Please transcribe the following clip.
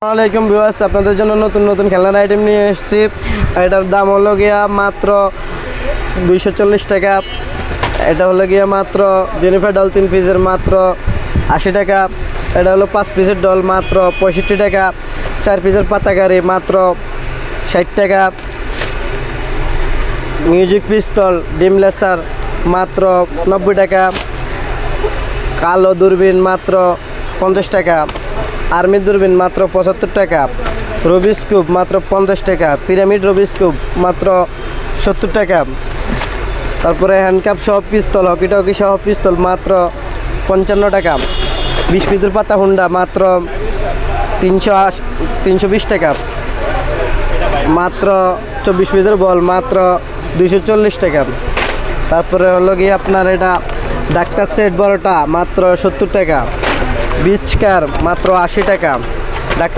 আসসালামাইকুম ভিউয়ার্স, আপনাদের জন্য নতুন নতুন খেলনার আইটেম নিয়ে এসেছি। এটার দাম হলো গিয়া মাত্র 240 টাকা। এটা হলো গিয়া মাত্র জেনিফার ডল 3 পিসের মাত্র 80 টাকা। এটা হলো 5 পিসের ডল মাত্র 65 টাকা। 4 পিসের পাতাকারি মাত্র 60 টাকা। মিউজিক পিস্তল ডিম লেসার মাত্র 90 টাকা। কালো দূরবীন মাত্র 50 টাকা। আর্মি দূরবীন মাত্র 75 টাকা। রবিস কিউব মাত্র 50 টাকা। পিরামিড রবিস কিউব মাত্র 70 টাকা। তারপরে হ্যান্ডকাপ সহ পিস্তল, হকি টকি সহ পিস্তল মাত্র 55 টাকা। 20 পিসের পাতা হুন্ডা মাত্র 320 টাকা। মাত্র 24 পিসের বল মাত্র 240 টাকা। তারপরে হলো গিয়ে আপনার এটা ডাক্তার সেট বড়টা মাত্র 70 টাকা। বিচ কার মাত্র 80 টাকা।